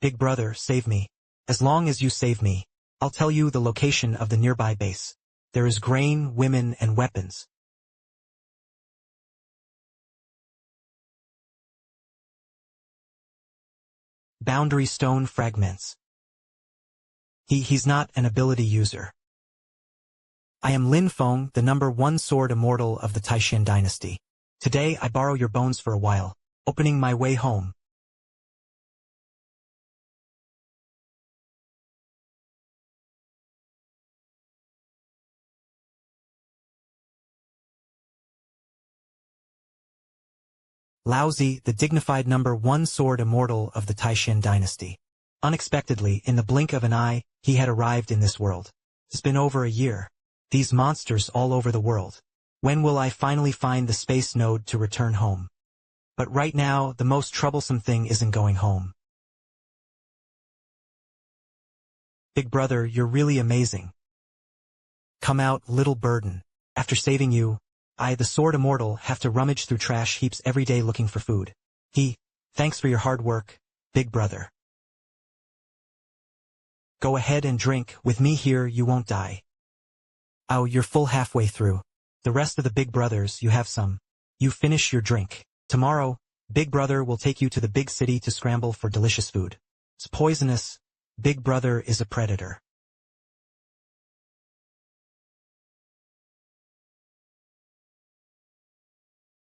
Big brother, save me. As long as you save me, I'll tell you the location of the nearby base. There is grain, women, and weapons. Boundary stone fragments. He's not an ability user. I am Lin Feng, the #1 sword immortal of the Taishan dynasty. Today I borrow your bones for a while, opening my way home. Laozi, the dignified #1 sword immortal of the Taishan dynasty. Unexpectedly, in the blink of an eye, he had arrived in this world. It's been over a year. These monsters all over the world. When will I finally find the space node to return home? But right now, the most troublesome thing isn't going home. Big brother, you're really amazing. Come out, little burden. After saving you, I, the sword immortal, have to rummage through trash heaps every day looking for food. Thanks for your hard work, big brother. Go ahead and drink, with me here you won't die. Oh, you're full halfway through. The rest of the big brothers, you have some. You finish your drink. Tomorrow, big brother will take you to the big city to scramble for delicious food. It's poisonous. Big brother is a predator.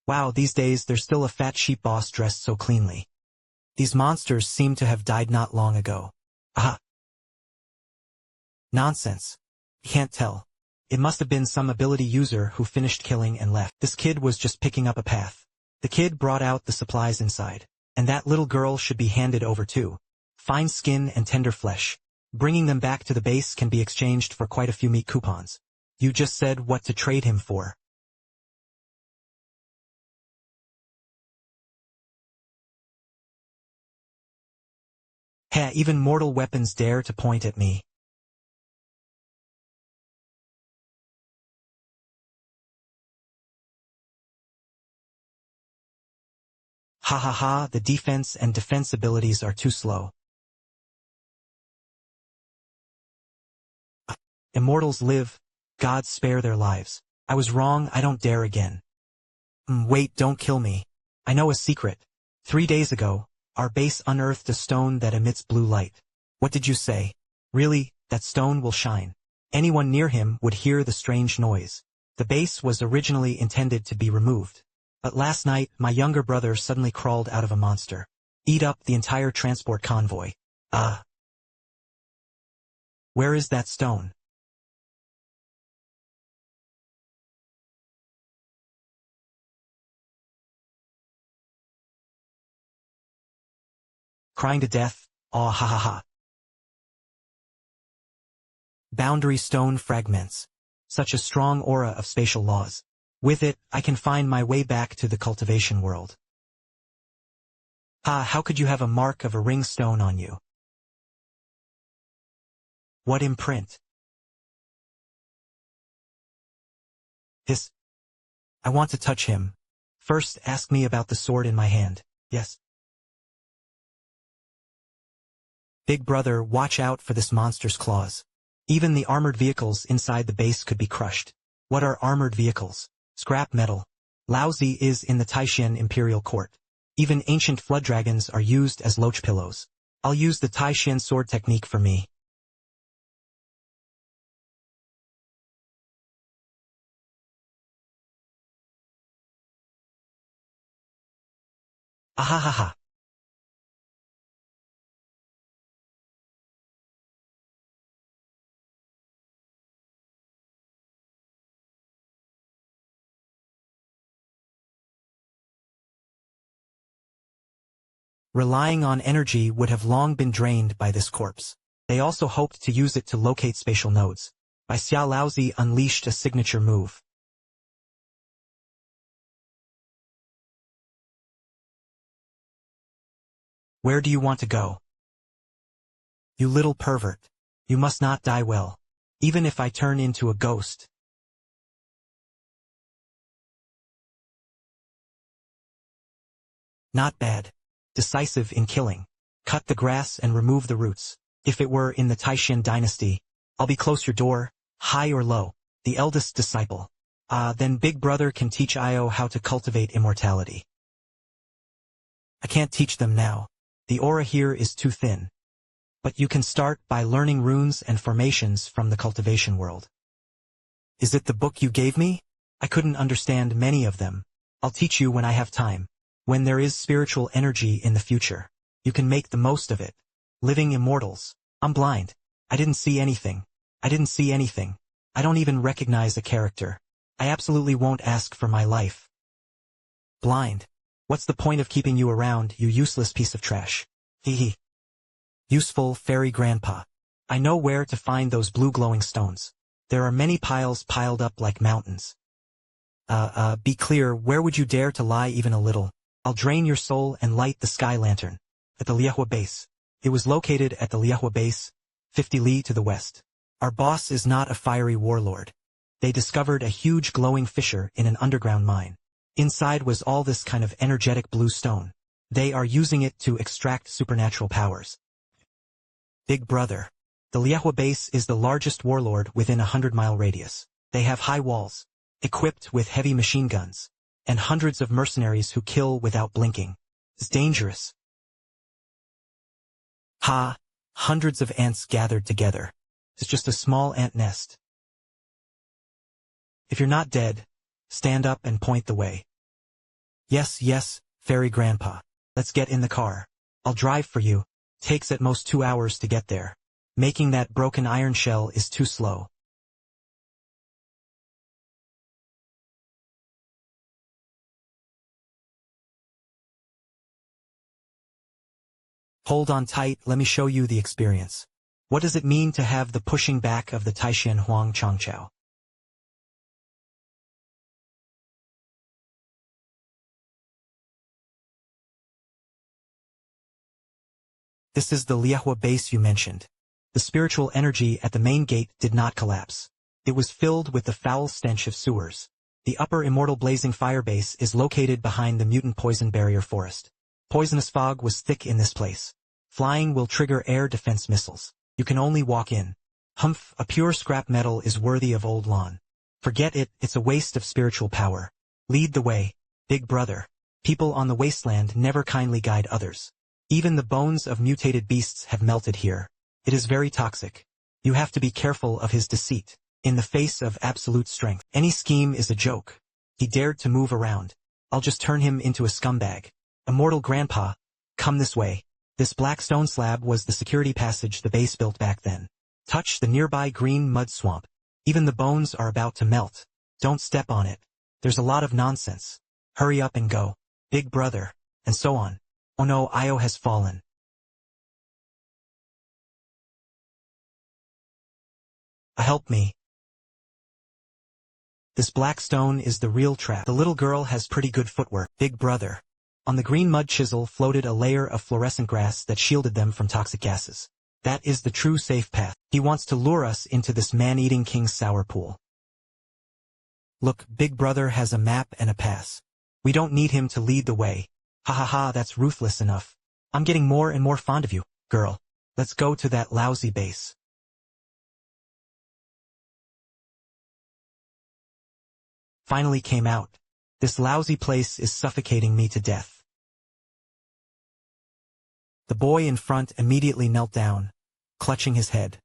Wow, these days there's still a fat sheep boss dressed so cleanly. These monsters seem to have died not long ago. Aha! Nonsense. Can't tell. It must have been some ability user who finished killing and left. This kid was just picking up a path. The kid brought out the supplies inside. And that little girl should be handed over too. Fine skin and tender flesh. Bringing them back to the base can be exchanged for quite a few meat coupons. You just said what to trade him for. Even mortal weapons dare to point at me. Ha ha ha, the defense and defense abilities are too slow. Immortals live, gods spare their lives. I was wrong, I don't dare again. Wait, don't kill me. I know a secret. 3 days ago, our base unearthed a stone that emits blue light. What did you say? Really, that stone will shine. Anyone near him would hear the strange noise. The base was originally intended to be removed. But last night, my younger brother suddenly crawled out of a monster. Eat up the entire transport convoy. Where is that stone? Crying to death, ha ha ha. Boundary stone fragments. Such a strong aura of spatial laws. With it, I can find my way back to the cultivation world. How could you have a mark of a ring stone on you? What imprint? I want to touch him. First, ask me about the sword in my hand. Yes. Big brother, watch out for this monster's claws. Even the armored vehicles inside the base could be crushed. What are armored vehicles? Scrap metal. Laozi is in the Taishan imperial court. Even ancient flood dragons are used as loach pillows. I'll use the Taishan sword technique for me. Ahahaha. Relying on energy would have long been drained by this corpse. They also hoped to use it to locate spatial nodes. By Xia Laozi unleashed a signature move. Where do you want to go? You little pervert. You must not die well. Even if I turn into a ghost. Not bad. Decisive in killing. cut the grass and remove the roots. If it were in the Taishan dynasty, I'll be close your door, high or low, the eldest disciple. Then Big Brother can teach Ayao how to cultivate immortality. I can't teach them now. The aura here is too thin. But you can start by learning runes and formations from the cultivation world. Is it the book you gave me? I couldn't understand many of them. I'll teach you when I have time. When there is spiritual energy in the future, you can make the most of it. Living immortals. I'm blind. I didn't see anything. I don't even recognize a character. I absolutely won't ask for my life. Blind. What's the point of keeping you around, you useless piece of trash? Hee. Useful fairy grandpa. I know where to find those blue glowing stones. There are many piles piled up like mountains. Be clear, where would you dare to lie even a little? I'll drain your soul and light the sky lantern. At the Liehua base. It was located at the Liehua base, 50 li to the west. Our boss is not a fiery warlord. They discovered a huge glowing fissure in an underground mine. Inside was all this kind of energetic blue stone. They are using it to extract supernatural powers. Big Brother. The Liehua base is the largest warlord within a 100-mile radius. They have high walls, equipped with heavy machine guns, and hundreds of mercenaries who kill without blinking. It's dangerous. Hundreds of ants gathered together. It's just a small ant nest. If you're not dead, stand up and point the way. Yes, fairy grandpa. Let's get in the car. I'll drive for you. Takes at most 2 hours to get there. Making that broken iron shell is too slow. Hold on tight, let me show you the experience. What does it mean to have the pushing back of the Taishan Huang Changchao? This is the Liehua base you mentioned. The spiritual energy at the main gate did not collapse. It was filled with the foul stench of sewers. The upper immortal blazing fire base is located behind the mutant poison barrier forest. Poisonous fog was thick in this place. Flying will trigger air defense missiles. You can only walk in. Humph, a pure scrap metal is worthy of old lawn. Forget it, it's a waste of spiritual power. Lead the way, Big Brother. People on the wasteland never kindly guide others. Even the bones of mutated beasts have melted here. It is very toxic. You have to be careful of his deceit. In the face of absolute strength, any scheme is a joke. He dared to move around. I'll just turn him into a scumbag. Immortal Grandpa, come this way. This black stone slab was the security passage the base built back then. Touch the nearby green mud swamp. Even the bones are about to melt. Don't step on it. There's a lot of nonsense. Hurry up and go. Big Brother. And so on. Oh no, Ayao has fallen. Help me. This black stone is the real trap. The little girl has pretty good footwork. Big Brother. On the green mud chisel floated a layer of fluorescent grass that shielded them from toxic gases. That is the true safe path. He wants to lure us into this man-eating king's sour pool. Look, Big Brother has a map and a pass. We don't need him to lead the way. Ha ha ha, that's ruthless enough. I'm getting more and more fond of you, girl. Let's go to that lousy base. Finally came out. This lousy place is suffocating me to death. The boy in front immediately knelt down, clutching his head.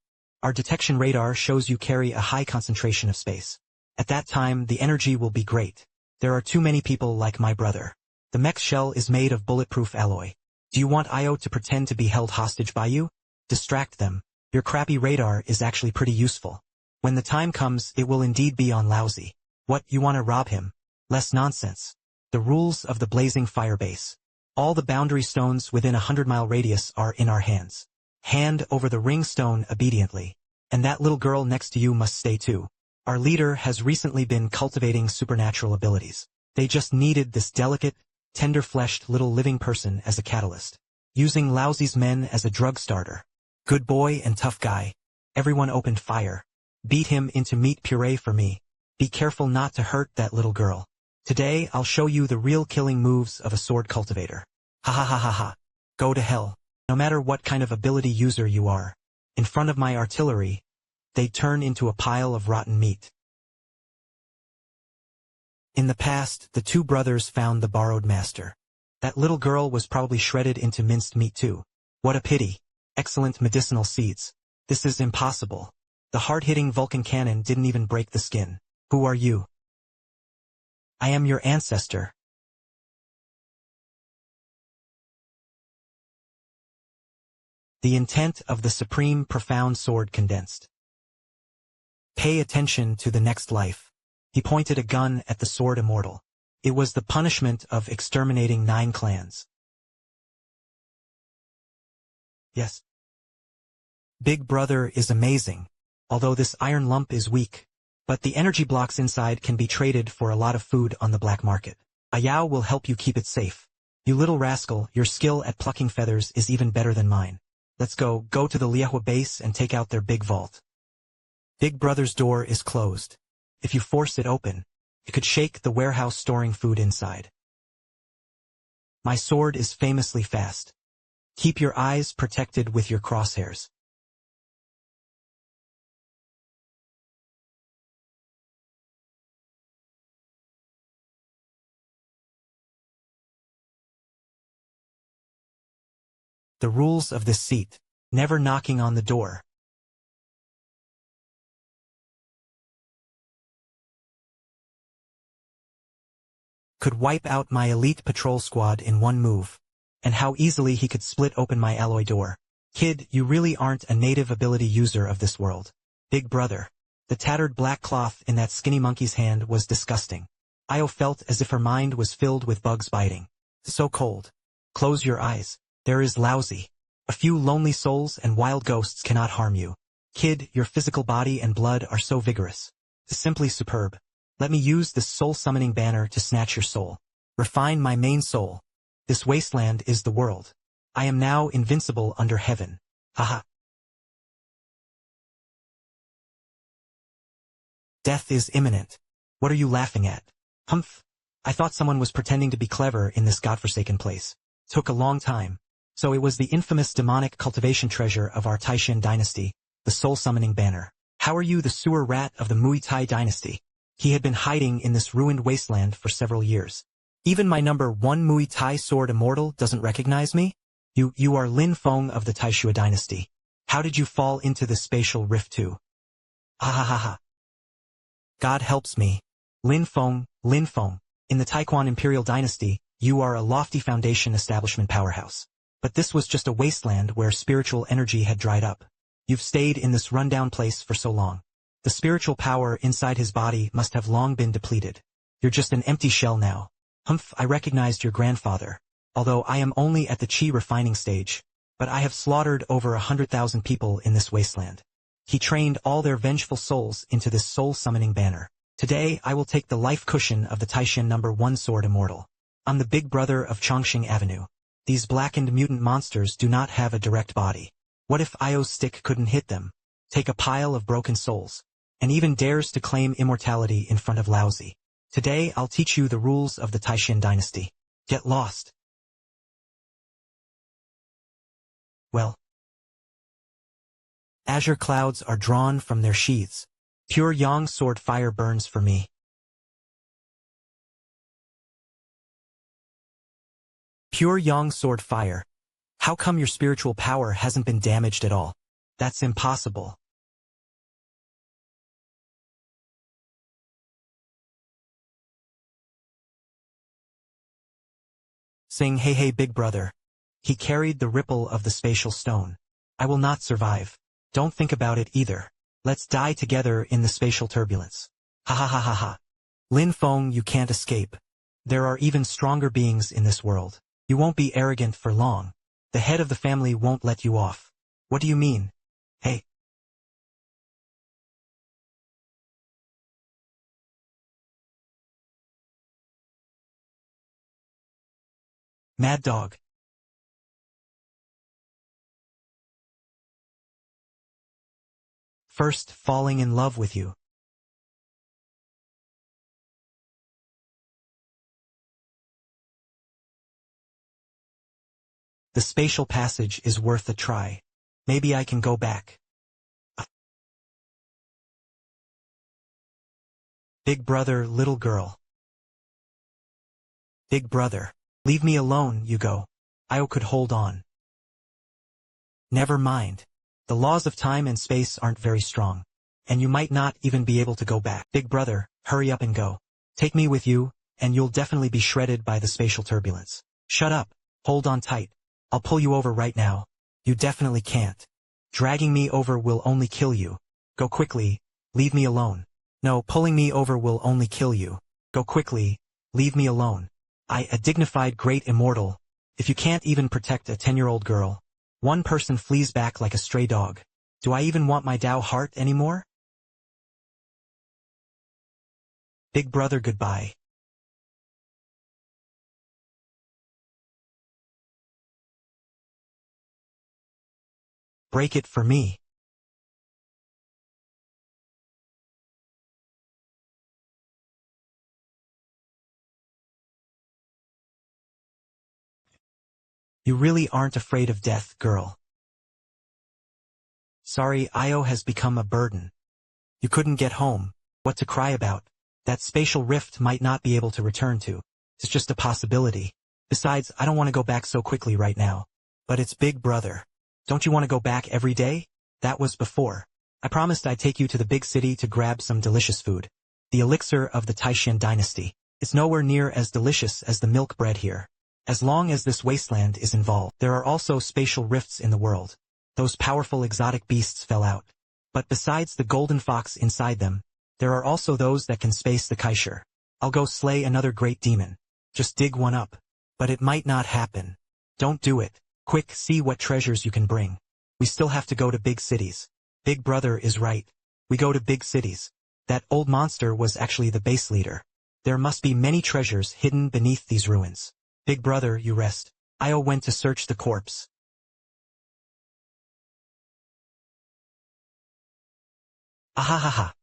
Our detection radar shows you carry a high concentration of space. At that time, the energy will be great. There are too many people like my brother. The mech shell is made of bulletproof alloy. Do you want Ayao to pretend to be held hostage by you? Distract them. Your crappy radar is actually pretty useful. When the time comes, it will indeed be on lousy. What, you want to rob him? Less nonsense. The rules of the blazing fire base. All the boundary stones within a 100-mile radius are in our hands. Hand over the ring stone obediently. And that little girl next to you must stay too. Our leader has recently been cultivating supernatural abilities. They just needed this delicate, tender-fleshed little living person as a catalyst. Using Lousy's men as a drug starter. Good boy and tough guy. Everyone opened fire. Beat him into meat puree for me. Be careful not to hurt that little girl. Today I'll show you the real killing moves of a sword cultivator. Ha ha ha ha ha. Go to hell. No matter what kind of ability user you are, in front of my artillery, they turn into a pile of rotten meat. In the past, the two brothers found the borrowed master. That little girl was probably shredded into minced meat too. What a pity. Excellent medicinal seeds. This is impossible. The hard-hitting Vulcan cannon didn't even break the skin. Who are you? I am your ancestor. The intent of the supreme profound sword condensed. Pay attention to the next life. He pointed a gun at the sword immortal. It was the punishment of exterminating 9 clans. Yes. Big Brother is amazing, although this iron lump is weak. But the energy blocks inside can be traded for a lot of food on the black market. Ayao will help you keep it safe. You little rascal, your skill at plucking feathers is even better than mine. Let's go to the Liehua base and take out their big vault. Big Brother's door is closed. If you force it open, it could shake the warehouse storing food inside. My sword is famously fast. Keep your eyes protected with your crosshairs. The rules of this seat. Never knocking on the door. Could wipe out my elite patrol squad in one move. And how easily he could split open my alloy door. Kid, you really aren't a native ability user of this world. Big Brother. The tattered black cloth in that skinny monkey's hand was disgusting. Ayao felt as if her mind was filled with bugs biting. So cold. Close your eyes. There is lousy. A few lonely souls and wild ghosts cannot harm you. Kid, your physical body and blood are so vigorous. Simply superb. Let me use this soul-summoning banner to snatch your soul. Refine my main soul. This wasteland is the world. I am now invincible under heaven. Haha. Death is imminent. What are you laughing at? Humph. I thought someone was pretending to be clever in this godforsaken place. Took a long time. So it was the infamous demonic cultivation treasure of our Taishan dynasty, the soul-summoning banner. How are you the sewer rat of the Muay Thai dynasty? He had been hiding in this ruined wasteland for several years. Even my number 1 Muay Thai sword immortal doesn't recognize me? You are Lin Feng of the Taishua dynasty. How did you fall into this spatial rift too? Ha. God helps me. Lin Feng. In the Taekwon Imperial dynasty, you are a lofty foundation establishment powerhouse. But this was just a wasteland where spiritual energy had dried up. You've stayed in this rundown place for so long. The spiritual power inside his body must have long been depleted. You're just an empty shell now. Humph, I recognized your grandfather. Although I am only at the chi refining stage, but I have slaughtered over 100,000 people in this wasteland. He trained all their vengeful souls into this soul-summoning banner. Today I will take the life cushion of the Taishan number 1 sword immortal. I'm the big brother of Chongqing Avenue. These blackened mutant monsters do not have a direct body. What if Ayo's stick couldn't hit them? Take a pile of broken souls. And even dares to claim immortality in front of Laozi. Today I'll teach you the rules of the Taishan dynasty. Get lost. Well. Azure clouds are drawn from their sheaths. Pure yang sword fire burns for me. Pure yang sword fire. How come your spiritual power hasn't been damaged at all? That's impossible. Sing hey big brother. He carried the ripple of the spatial stone. I will not survive. Don't think about it either. Let's die together in the spatial turbulence. Ha. Lin Feng, you can't escape. There are even stronger beings in this world. You won't be arrogant for long. The head of the family won't let you off. What do you mean? Hey. Mad dog. First falling in love with you. The spatial passage is worth a try. Maybe I can go back. Big brother, little girl. Big brother. Leave me alone, you go. Ayao could hold on. Never mind. The laws of time and space aren't very strong. And you might not even be able to go back. Big brother, hurry up and go. Take me with you, and you'll definitely be shredded by the spatial turbulence. Shut up. Hold on tight. I'll pull you over right now. You definitely can't. Dragging me over will only kill you. Go quickly. Leave me alone. No, pulling me over will only kill you. Go quickly. Leave me alone. A dignified great immortal. If you can't even protect a 10-year-old girl. One person flees back like a stray dog. Do I even want my Tao heart anymore? Big brother, goodbye. Break it for me. You really aren't afraid of death, girl. Sorry, Ayao has become a burden. You couldn't get home. What to cry about? That spatial rift might not be able to return to. It's just a possibility. Besides, I don't want to go back so quickly right now. But it's big brother. Don't you want to go back every day? That was before. I promised I'd take you to the big city to grab some delicious food. The elixir of the Taishan dynasty. It's nowhere near as delicious as the milk bread here. As long as this wasteland is involved, there are also spatial rifts in the world. Those powerful exotic beasts fell out. But besides the golden fox inside them, there are also those that can space the Kaisher. I'll go slay another great demon. Just dig one up. But it might not happen. Don't do it. Quick, see what treasures you can bring. We still have to go to big cities. Big brother is right. We go to big cities. That old monster was actually the base leader. There must be many treasures hidden beneath these ruins. Big brother, you rest. Ayao went to search the corpse. Ahahaha.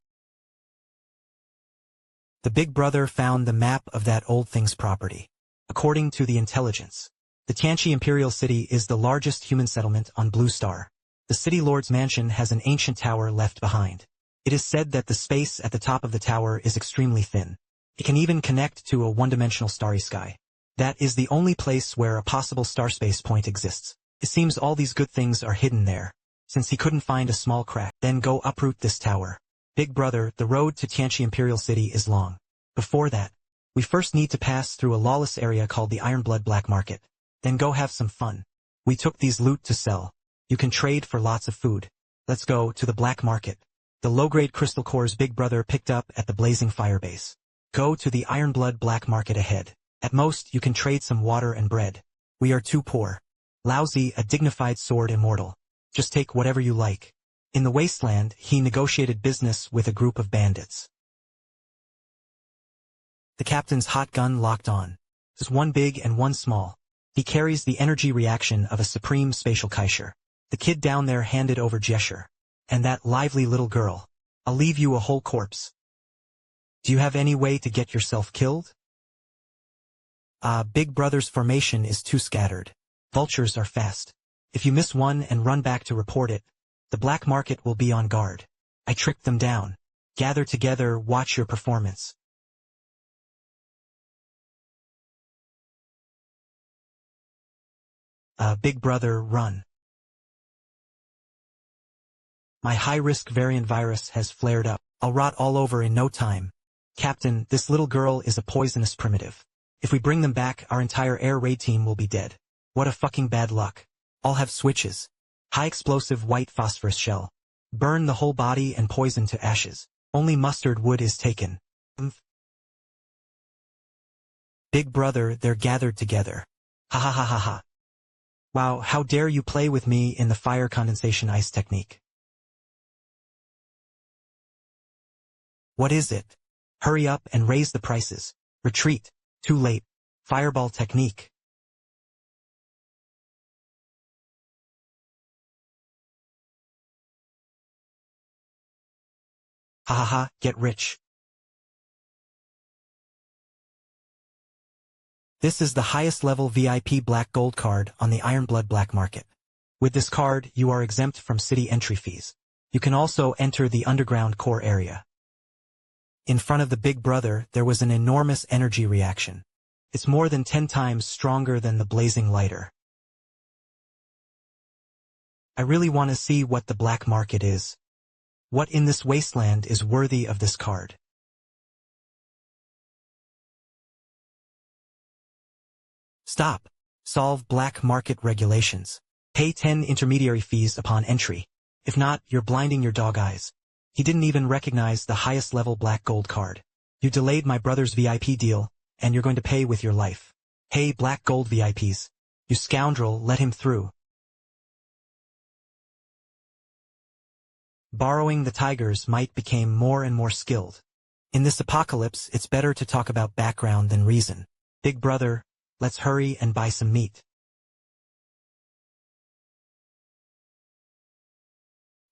The big brother found the map of that old thing's property. According to the intelligence, the Tianqi Imperial City is the largest human settlement on Blue Star. The city lord's mansion has an ancient tower left behind. It is said that the space at the top of the tower is extremely thin. It can even connect to a one-dimensional starry sky. That is the only place where a possible star space point exists. It seems all these good things are hidden there. Since he couldn't find a small crack, then go uproot this tower. Big brother, the road to Tianqi Imperial City is long. Before that, we first need to pass through a lawless area called the Ironblood Black Market. Then go have some fun. We took these loot to sell. You can trade for lots of food. Let's go to the black market. The low-grade crystal cores big brother picked up at the blazing firebase. Go to the Ironblood Black Market ahead. At most, you can trade some water and bread. We are too poor. Lousy, a dignified sword immortal. Just take whatever you like. In the Wasteland, he negotiated business with a group of bandits. The captain's hot gun locked on. There's one big and one small. He carries the energy reaction of a supreme spatial Kaisher. The kid down there handed over Jesher. And that lively little girl. I'll leave you a whole corpse. Do you have any way to get yourself killed? Big brother's formation is too scattered. Vultures are fast. If you miss one and run back to report it, the black market will be on guard. I tricked them down. Gather together, watch your performance. Big brother, run. My high-risk variant virus has flared up. I'll rot all over in no time. Captain, this little girl is a poisonous primitive. If we bring them back, our entire air raid team will be dead. What a fucking bad luck. All have switches. High-explosive white phosphorus shell. Burn the whole body and poison to ashes. Only mustard wood is taken. Big brother, they're gathered together. Ha ha ha ha ha. Wow, how dare you play with me in the fire condensation ice technique. What is it? Hurry up and raise the prices. Retreat. Too late. Fireball technique. Ha ha ha, get rich. This is the highest level VIP black gold card on the Iron Blood black market. With this card, you are exempt from city entry fees. You can also enter the underground core area. In front of the Big Brother, there was an enormous energy reaction. It's more than 10 times stronger than the blazing lighter. I really want to see what the black market is. What in this wasteland is worthy of this card? Stop. Solve black market regulations. Pay 10 intermediary fees upon entry. If not, you're blinding your dog eyes. He didn't even recognize the highest level black gold card. You delayed my brother's VIP deal, and you're going to pay with your life. Hey, black gold VIPs. You scoundrel, let him through. Borrowing the tigers might become more and more skilled. In this apocalypse, it's better to talk about background than reason. Big Brother, let's hurry and buy some meat.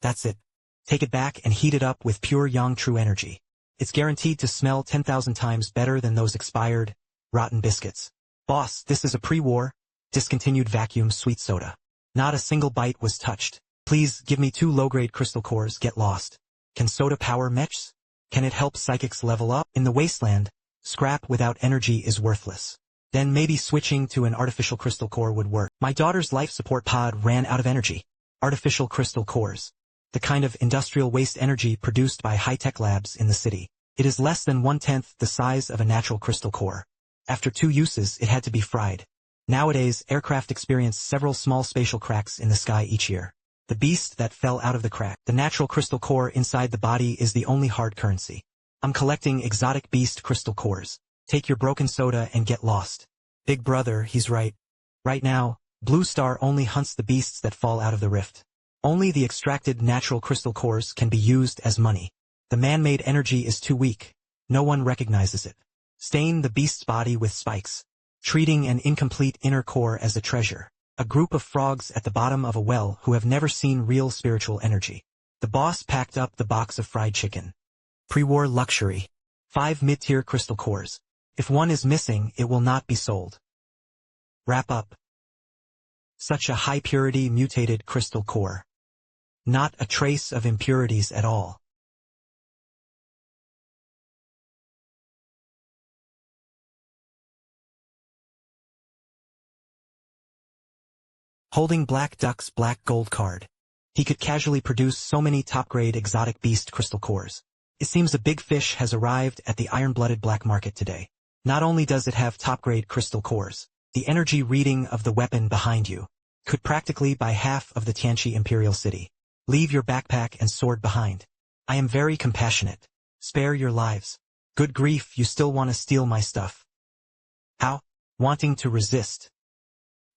That's it. Take it back and heat it up with pure yang true energy. It's guaranteed to smell 10,000 times better than those expired, rotten biscuits. Boss, this is a pre-war, discontinued vacuum sweet soda. Not a single bite was touched. Please give me 2 low-grade crystal cores. Get lost. Can soda power mechs? Can it help psychics level up? In the wasteland, scrap without energy is worthless. Then maybe switching to an artificial crystal core would work. My daughter's life support pod ran out of energy. Artificial crystal cores. The kind of industrial waste energy produced by high-tech labs in the city. It is less than 1/10 the size of a natural crystal core. After 2 uses, it had to be fried. Nowadays, aircraft experience several small spatial cracks in the sky each year. The beast that fell out of the crack. The natural crystal core inside the body is the only hard currency. I'm collecting exotic beast crystal cores. Take your broken soda and get lost. Big Brother, he's right. Right now, Blue Star only hunts the beasts that fall out of the rift. Only the extracted natural crystal cores can be used as money. The man-made energy is too weak. No one recognizes it. Stain the beast's body with spikes. Treating an incomplete inner core as a treasure. A group of frogs at the bottom of a well who have never seen real spiritual energy. The boss packed up the box of fried chicken. Pre-war luxury. 5 mid-tier crystal cores. If one is missing, it will not be sold. Wrap up. Such a high-purity mutated crystal core. Not a trace of impurities at all. Holding Black Duck's black gold card. He could casually produce so many top-grade exotic beast crystal cores. It seems a big fish has arrived at the iron-blooded black market today. Not only does it have top-grade crystal cores, the energy reading of the weapon behind you could practically buy half of the Tianqi Imperial City. Leave your backpack and sword behind. I am very compassionate. Spare your lives. Good grief, you still want to steal my stuff. How? Wanting to resist.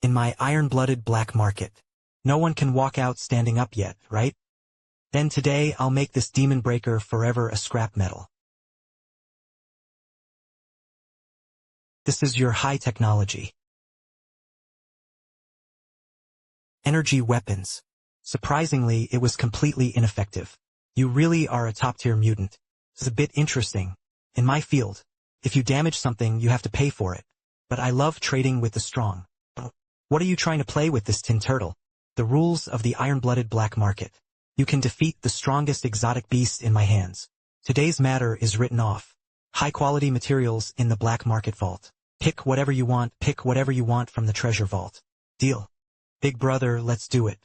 In my iron-blooded black market. No one can walk out standing up yet, right? Then today I'll make this demon breaker forever a scrap metal. This is your high technology. Energy weapons. Surprisingly, it was completely ineffective. You really are a top-tier mutant. It's a bit interesting. In my field, if you damage something, you have to pay for it. But I love trading with the strong. What are you trying to play with this tin turtle? The rules of the iron-blooded black market. You can defeat the strongest exotic beast in my hands. Today's matter is written off. High-quality materials in the black market vault. Pick whatever you want from the treasure vault. Deal. Big Brother, let's do it.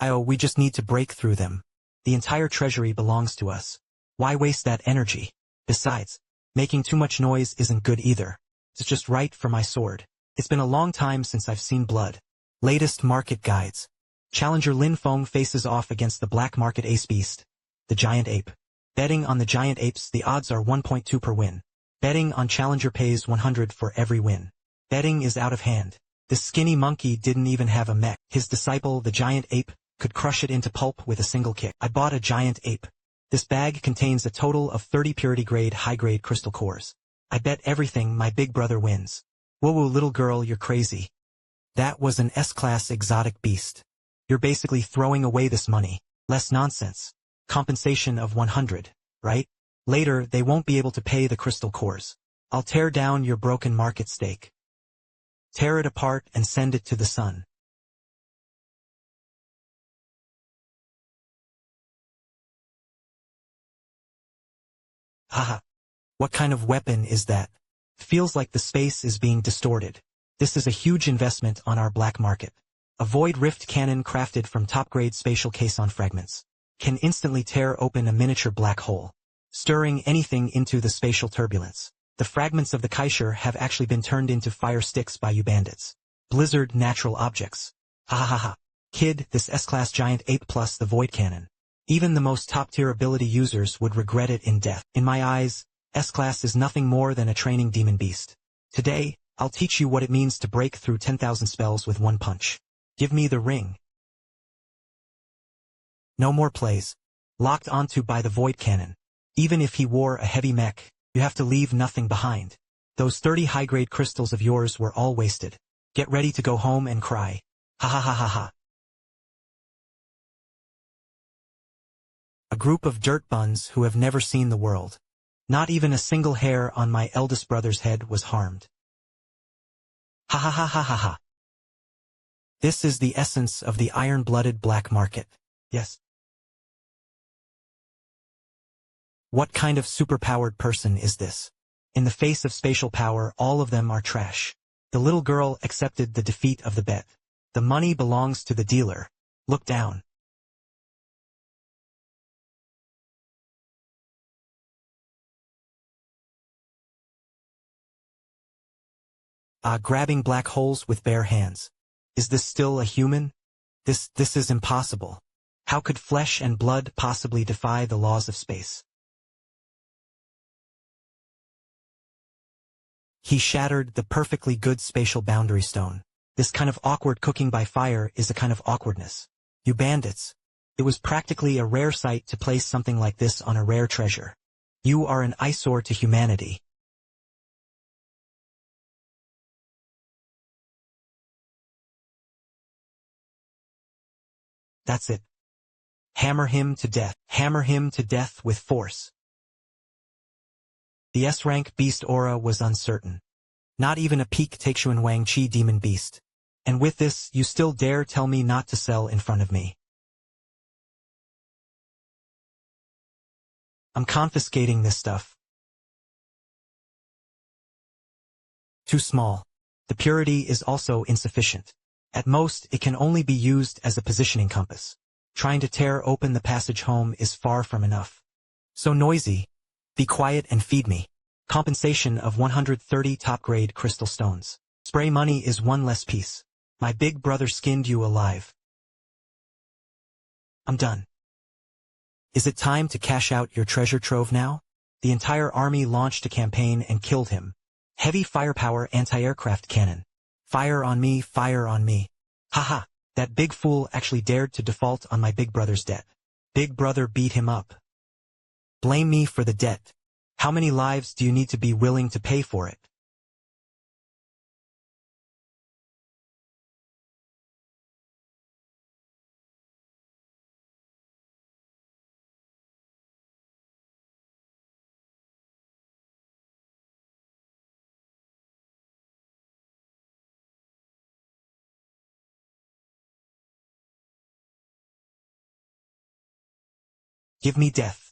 Ayao, we just need to break through them. The entire treasury belongs to us. Why waste that energy? Besides, making too much noise isn't good either. It's just right for my sword. It's been a long time since I've seen blood. Latest market guides. Challenger Lin Feng faces off against the black market ace beast, the giant ape. Betting on the giant apes, the odds are 1.2 per win. Betting on Challenger pays 100 for every win. Betting is out of hand. This skinny monkey didn't even have a mech. His disciple, the giant ape, could crush it into pulp with a single kick. I bought a giant ape. This bag contains a total of 30 purity-grade high-grade crystal cores. I bet everything my big brother wins. Whoa, little girl, you're crazy. That was an S-class exotic beast. You're basically throwing away this money. Less nonsense. Compensation of 100, right? Later, they won't be able to pay the crystal cores. I'll tear down your broken market stake. Tear it apart and send it to the sun. Haha. What kind of weapon is that? Feels like the space is being distorted. This is a huge investment on our black market. A void rift cannon crafted from top-grade spatial caisson fragments can instantly tear open a miniature black hole, stirring anything into the spatial turbulence. The fragments of the Kaisher have actually been turned into fire sticks by you bandits. Blizzard natural objects. Ha ha ha ha. Kid, this S-class giant ape plus the void cannon. Even the most top-tier ability users would regret it in death. In my eyes, S-class is nothing more than a training demon beast. Today, I'll teach you what it means to break through 10,000 spells with one punch. Give me the ring. No more plays. Locked onto by the void cannon. Even if he wore a heavy mech, you have to leave nothing behind. Those 30 high-grade crystals of yours were all wasted. Get ready to go home and cry. Ha ha ha ha ha. A group of dirt buns who have never seen the world. Not even a single hair on my eldest brother's head was harmed. Ha ha ha ha ha ha. This is the essence of the iron-blooded black market. Yes. What kind of superpowered person is this? In the face of spatial power, all of them are trash. The little girl accepted the defeat of the bet. The money belongs to the dealer. Look down. Grabbing black holes with bare hands. Is this still a human? This is impossible. How could flesh and blood possibly defy the laws of space? He shattered the perfectly good spatial boundary stone. This kind of awkward cooking by fire is a kind of awkwardness. You bandits. It was practically a rare sight to place something like this on a rare treasure. You are an eyesore to humanity. That's it. Hammer him to death. Hammer him to death with force. The S-rank beast aura was uncertain. Not even a peak takes you in Wang Chi demon beast. And with this, you still dare tell me not to sell in front of me. I'm confiscating this stuff. Too small. The purity is also insufficient. At most, it can only be used as a positioning compass. Trying to tear open the passage home is far from enough. So noisy. Be quiet and feed me. Compensation of 130 top-grade crystal stones. Spray money is one less piece. My big brother skinned you alive. I'm done. Is it time to cash out your treasure trove now? The entire army launched a campaign and killed him. Heavy firepower anti-aircraft cannon. Fire on me, fire on me. Haha, that big fool actually dared to default on my big brother's debt. Big brother beat him up. Blame me for the debt. How many lives do you need to be willing to pay for it? Give me death.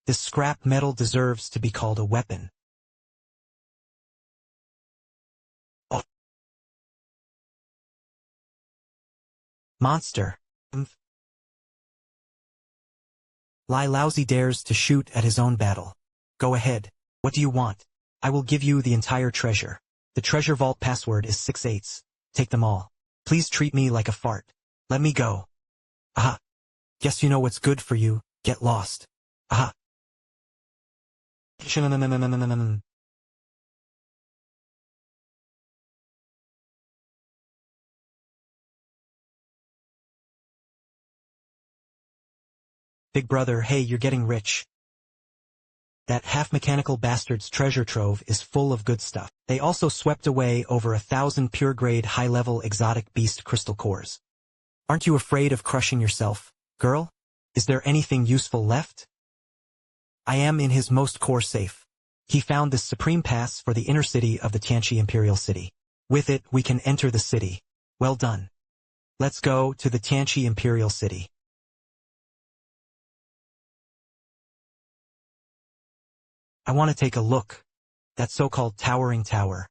This scrap metal deserves to be called a weapon. Oh. Monster. Lai Lousy dares to shoot at his own battle. Go ahead. What do you want? I will give you the entire treasure. The treasure vault password is 6/8. Take them all. Please treat me like a fart. Let me go. Aha. Guess you know what's good for you. Get lost. Aha. Big brother, hey, you're getting rich. That half-mechanical bastard's treasure trove is full of good stuff. They also swept away over 1,000 pure-grade high-level exotic beast crystal cores. Aren't you afraid of crushing yourself, girl? Is there anything useful left? I am in his most core safe. He found this supreme pass for the inner city of the Tianqi Imperial City. With it, we can enter the city. Well done. Let's go to the Tianqi Imperial City. I want to take a look. That so-called towering tower.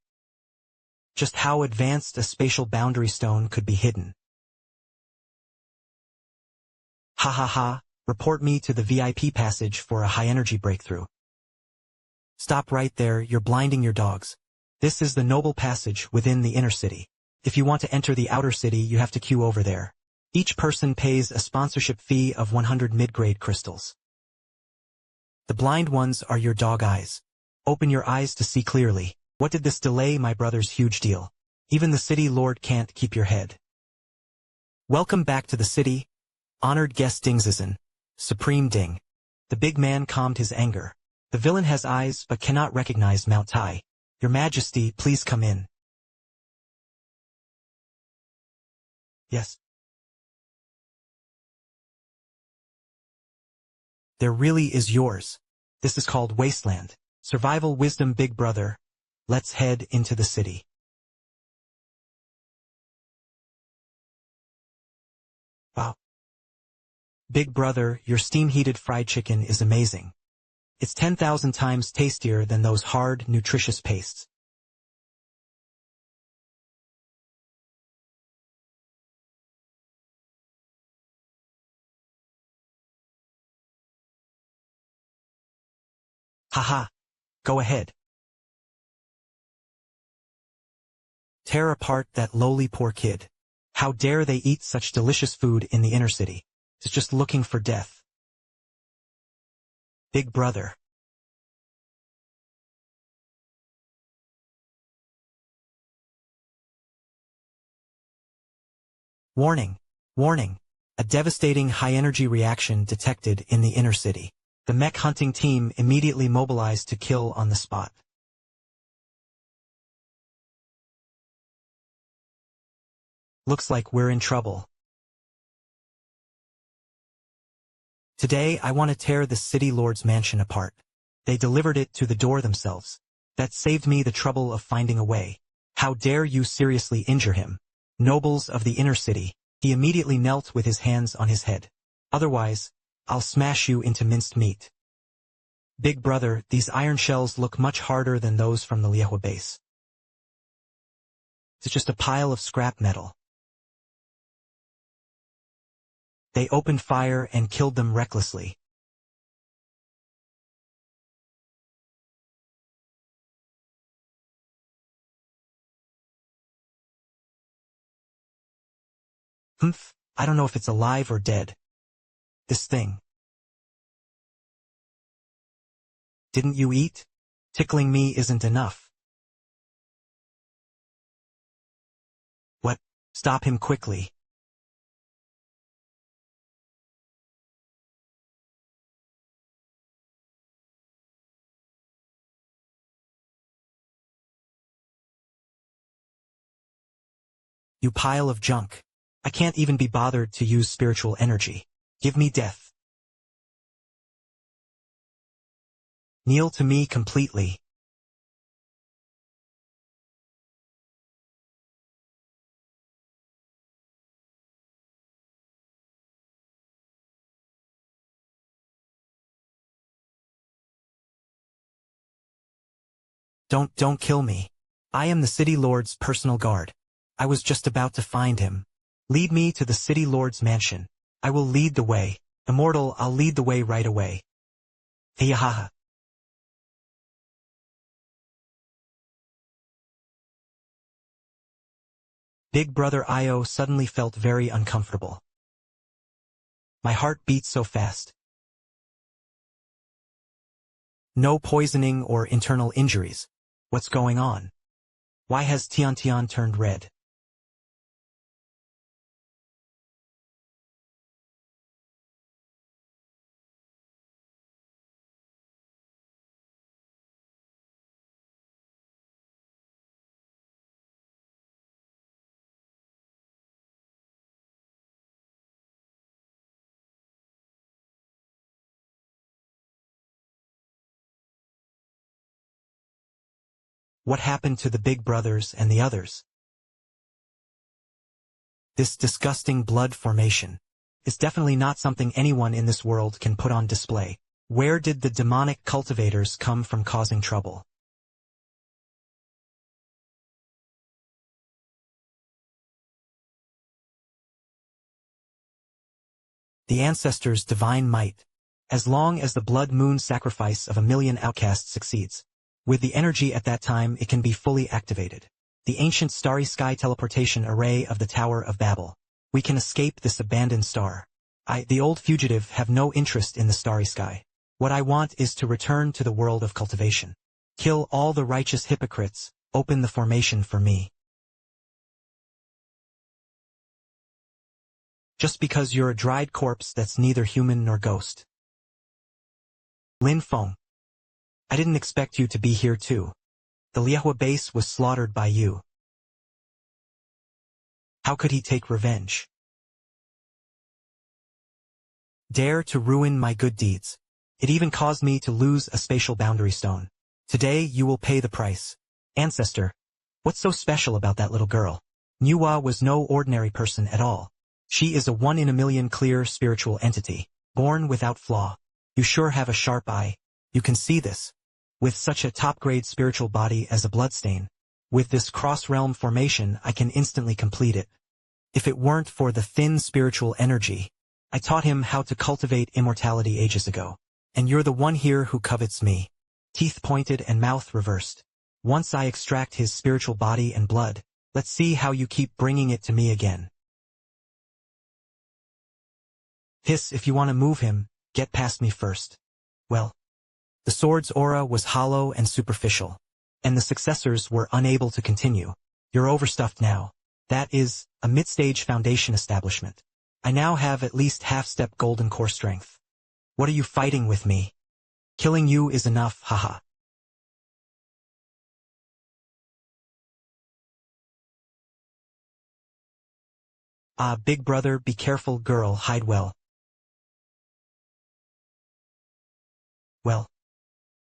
Just how advanced a spatial boundary stone could be hidden. Ha ha ha, report me to the VIP passage for a high-energy breakthrough. Stop right there, you're blinding your dogs. This is the noble passage within the inner city. If you want to enter the outer city, you have to queue over there. Each person pays a sponsorship fee of 100 mid-grade crystals. The blind ones are your dog eyes. Open your eyes to see clearly. What did this delay, my brother's huge deal? Even the city lord can't keep your head. Welcome back to the city, honored guest Dingzizan, Supreme Ding. The big man calmed his anger. The villain has eyes but cannot recognize Mount Tai. Your Majesty, please come in. Yes. There really is yours. This is called Wasteland. Survival wisdom, big brother. Let's head into the city. Wow. Big brother, your steam-heated fried chicken is amazing. It's 10,000 times tastier than those hard, nutritious pastes. Haha. Go ahead. Tear apart that lowly poor kid. How dare they eat such delicious food in the inner city? It's just looking for death. Big brother. Warning. Warning. A devastating high-energy reaction detected in the inner city. The mech hunting team immediately mobilized to kill on the spot. Looks like we're in trouble. Today I want to tear the city lord's mansion apart. They delivered it to the door themselves. That saved me the trouble of finding a way. How dare you seriously injure him? Nobles of the inner city. He immediately knelt with his hands on his head. Otherwise, I'll smash you into minced meat. Big brother, these iron shells look much harder than those from the Liehua base. It's just a pile of scrap metal. They opened fire and killed them recklessly. Humph, I don't know if it's alive or dead. This thing. Didn't you eat? Tickling me isn't enough. What? Stop him quickly. You pile of junk. I can't even be bothered to use spiritual energy. Give me death. Kneel to me completely. Don't kill me. I am the city lord's personal guard. I was just about to find him. Lead me to the city lord's mansion. I will lead the way. Immortal, I'll lead the way right away. Ayahaha. Big brother Ayao suddenly felt very uncomfortable. My heart beat so fast. No poisoning or internal injuries. What's going on? Why has Tian turned red? What happened to the big brothers and the others? This disgusting blood formation is definitely not something anyone in this world can put on display. Where did the demonic cultivators come from causing trouble? The ancestors' divine might. As long as the blood moon sacrifice of 1,000,000 outcasts succeeds. With the energy at that time it can be fully activated. The ancient starry sky teleportation array of the Tower of Babel. We can escape this abandoned star. I, the old fugitive, have no interest in the starry sky. What I want is to return to the world of cultivation. Kill all the righteous hypocrites, open the formation for me. Just because you're a dried corpse that's neither human nor ghost. Lin Feng. I didn't expect you to be here too. The Liehua base was slaughtered by you. How could he take revenge? Dare to ruin my good deeds. It even caused me to lose a spatial boundary stone. Today you will pay the price. Ancestor. What's so special about that little girl? Manhwa was no ordinary person at all. She is a 1 in a million clear spiritual entity, born without flaw. You sure have a sharp eye. You can see this. With such a top-grade spiritual body as a bloodstain. With this cross-realm formation I can instantly complete it. If it weren't for the thin spiritual energy, I taught him how to cultivate immortality ages ago. And you're the one here who covets me. Teeth pointed and mouth reversed. Once I extract his spiritual body and blood, let's see how you keep bringing it to me again. Hiss, if you want to move him, get past me first. Well. The sword's aura was hollow and superficial. And the successors were unable to continue. You're overstuffed now. That is, a mid-stage foundation establishment. I now have at least half-step golden core strength. What are you fighting with me? Killing you is enough, haha. Ah, big brother, be careful, girl, hide well. Well.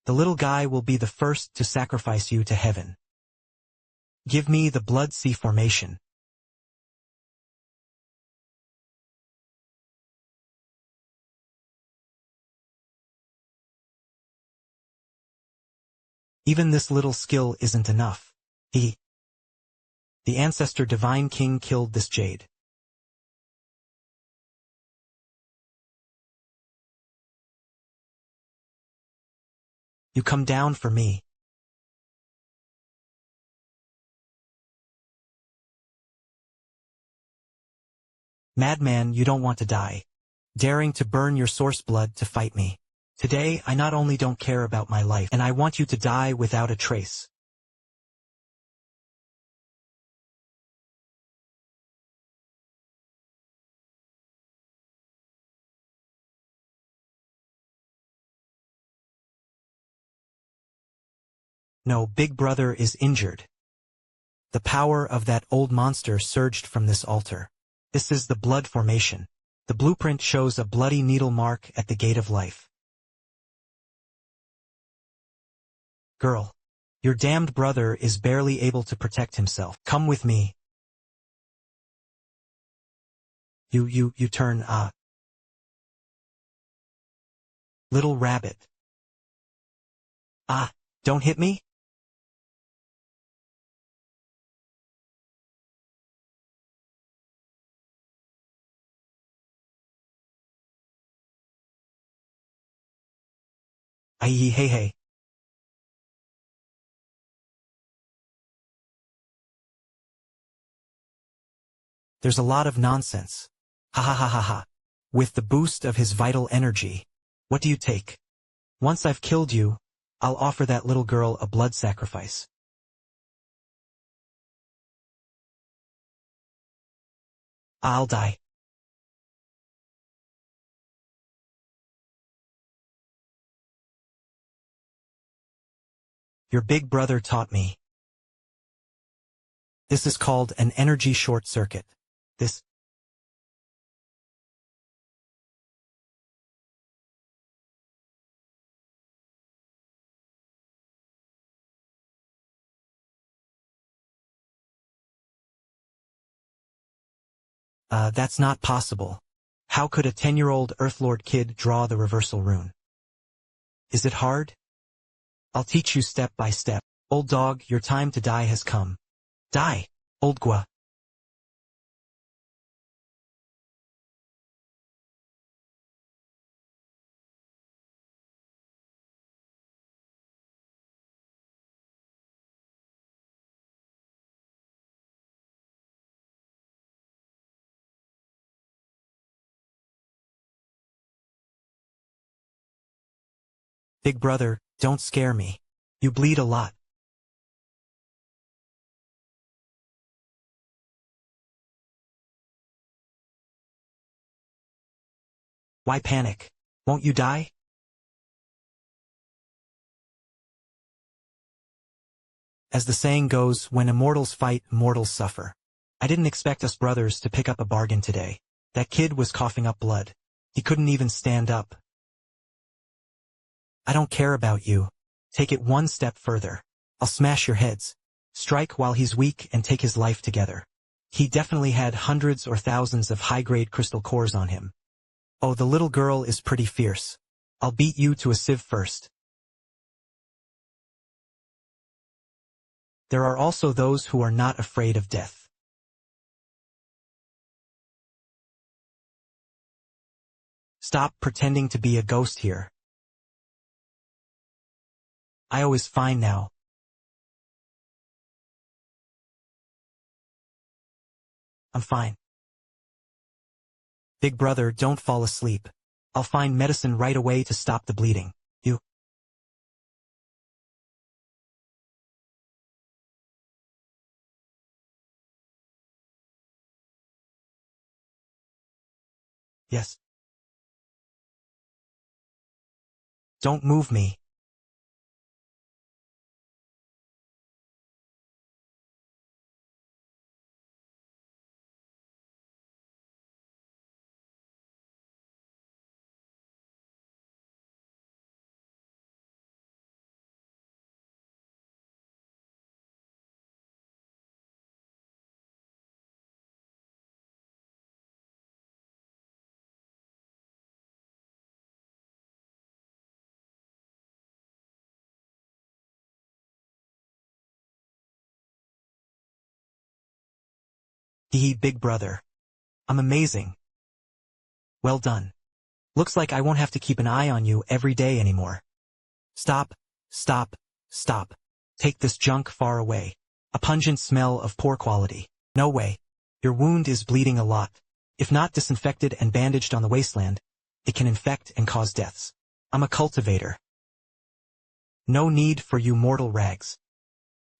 The little guy will be the first to sacrifice you to heaven. Give me the blood sea formation. Even this little skill isn't enough. The ancestor divine king killed this jade. You come down for me. Madman, you don't want to die. Daring to burn your source blood to fight me. Today, I not only don't care about my life, and I want you to die without a trace. No, Big Brother is injured. The power of that old monster surged from this altar. This is the blood formation. The blueprint shows a bloody needle mark at the gate of life. Girl. Your damned brother is barely able to protect himself. Come with me. You turn, Little rabbit. Ah, don't hit me? Aye, hey, hey. There's a lot of nonsense. Ha ha ha ha ha. With the boost of his vital energy. What do you take? Once I've killed you, I'll offer that little girl a blood sacrifice. I'll die. Your big brother taught me. This is called an energy short circuit. This That's not possible. How could a 10-year-old Earthlord kid draw the reversal rune? Is it hard? I'll teach you step by step. Old dog, your time to die has come. Die, old Gua. Big brother, don't scare me. You bleed a lot. Why panic? Won't you die? As the saying goes, when immortals fight, mortals suffer. I didn't expect us brothers to pick up a bargain today. That kid was coughing up blood. He couldn't even stand up. I don't care about you. Take it one step further. I'll smash your heads. Strike while he's weak and take his life together. He definitely had hundreds or thousands of high-grade crystal cores on him. Oh, the little girl is pretty fierce. I'll beat you to a sieve first. There are also those who are not afraid of death. Stop pretending to be a ghost here. Ayao is fine now. I'm fine. Big brother, don't fall asleep. I'll find medicine right away to stop the bleeding. You. Yes. Don't move me. Big brother. I'm amazing. Well done. Looks like I won't have to keep an eye on you every day anymore. Stop, stop, stop. Take this junk far away. A pungent smell of poor quality. No way. Your wound is bleeding a lot. If not disinfected and bandaged on the wasteland, it can infect and cause deaths. I'm a cultivator. No need for you mortal rags.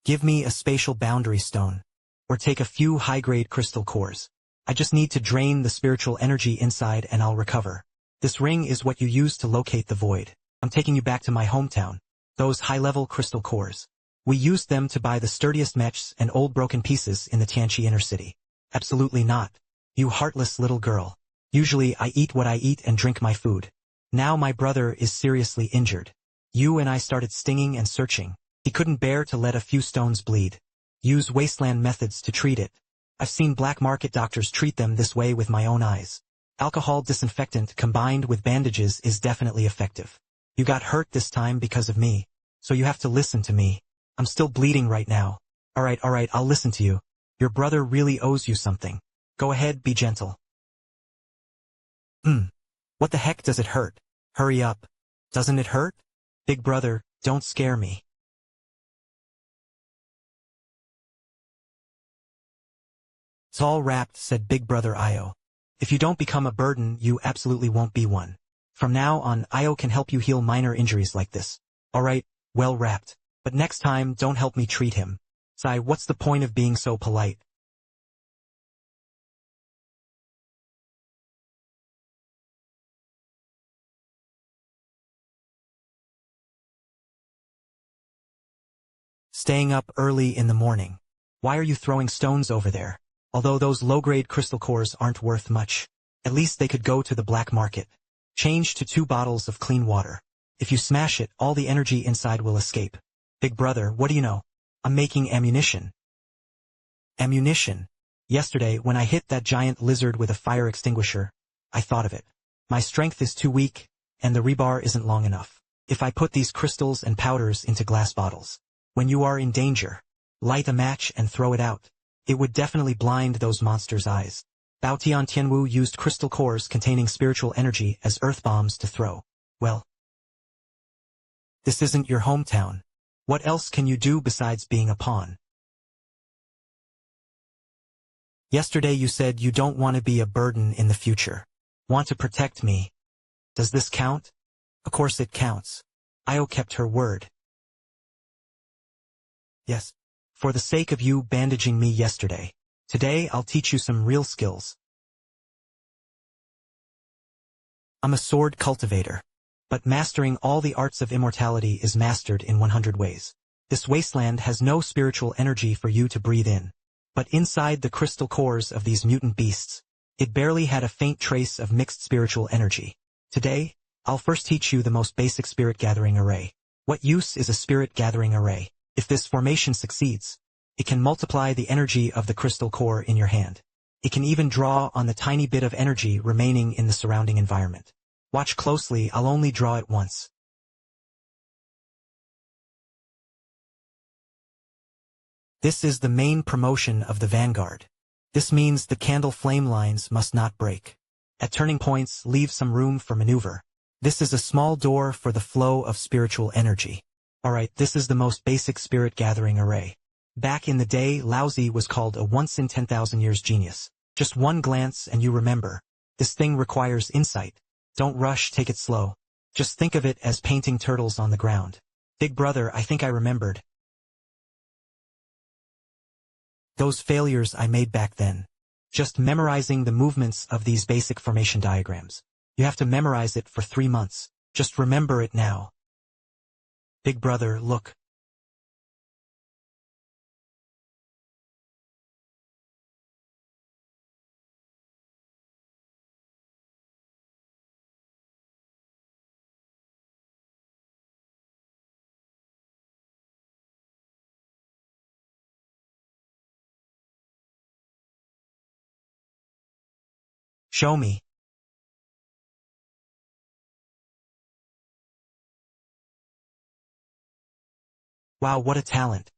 Give me a spatial boundary stone. Or take a few high-grade crystal cores. I just need to drain the spiritual energy inside and I'll recover. This ring is what you use to locate the void. I'm taking you back to my hometown. Those high-level crystal cores. We used them to buy the sturdiest mechs and old broken pieces in the Tianqi inner city. Absolutely not. You heartless little girl. Usually I eat what I eat and drink my food. Now my brother is seriously injured. You and I started stinging and searching. He couldn't bear to let a few stones bleed. Use wasteland methods to treat it. I've seen black market doctors treat them this way with my own eyes. Alcohol disinfectant combined with bandages is definitely effective. You got hurt this time because of me, so you have to listen to me. I'm still bleeding right now. Alright, I'll listen to you. Your brother really owes you something. Go ahead, be gentle. What the heck does it hurt? Hurry up. Doesn't it hurt? Big brother, don't scare me. It's all wrapped, said Big Brother Ayao. If you don't become a burden, you absolutely won't be one. From now on, Ayao can help you heal minor injuries like this. Alright, well wrapped. But next time, don't help me treat him. Sai, what's the point of being so polite? Staying up early in the morning. Why are you throwing stones over there? Although those low-grade crystal cores aren't worth much. At least they could go to the black market. Change to 2 bottles of clean water. If you smash it, all the energy inside will escape. Big brother, what do you know? I'm making ammunition. Ammunition? Yesterday, when I hit that giant lizard with a fire extinguisher, I thought of it. My strength is too weak, and the rebar isn't long enough. If I put these crystals and powders into glass bottles, when you are in danger, light a match and throw it out. It would definitely blind those monsters' eyes. Bao Tian Tianwu used crystal cores containing spiritual energy as earth bombs to throw. Well, this isn't your hometown. What else can you do besides being a pawn? Yesterday you said you don't want to be a burden in the future. Want to protect me. Does this count? Of course it counts. Ayao kept her word. Yes. For the sake of you bandaging me yesterday. Today I'll teach you some real skills. I'm a sword cultivator. But mastering all the arts of immortality is mastered in 100 ways. This wasteland has no spiritual energy for you to breathe in. But inside the crystal cores of these mutant beasts, it barely had a faint trace of mixed spiritual energy. Today, I'll first teach you the most basic spirit gathering array. What use is a spirit gathering array? If this formation succeeds, it can multiply the energy of the crystal core in your hand. It can even draw on the tiny bit of energy remaining in the surrounding environment. Watch closely, I'll only draw it once. This is the main promotion of the vanguard. This means the candle flame lines must not break. At turning points, leave some room for maneuver. This is a small door for the flow of spiritual energy. Alright, this is the most basic spirit gathering array. Back in the day, Laozi was called a once in 10,000 years genius. Just one glance and you remember. This thing requires insight. Don't rush, take it slow. Just think of it as painting turtles on the ground. Big brother, I think I remembered. Those failures I made back then. Just memorizing the movements of these basic formation diagrams. You have to memorize it for 3 months. Just remember it now. Big brother, look. Show me. Wow, what a talent.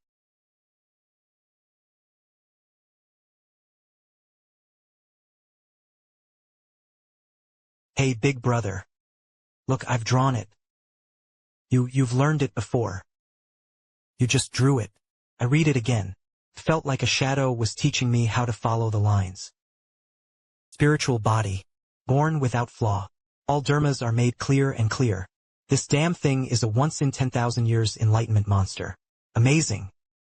Hey, big brother. Look, I've drawn it. You've learned it before. You just drew it. I read it again. Felt like a shadow was teaching me how to follow the lines. Spiritual body. Born without flaw. All dharmas are made clear and clear. This damn thing is a once in 10,000 years enlightenment monster. Amazing.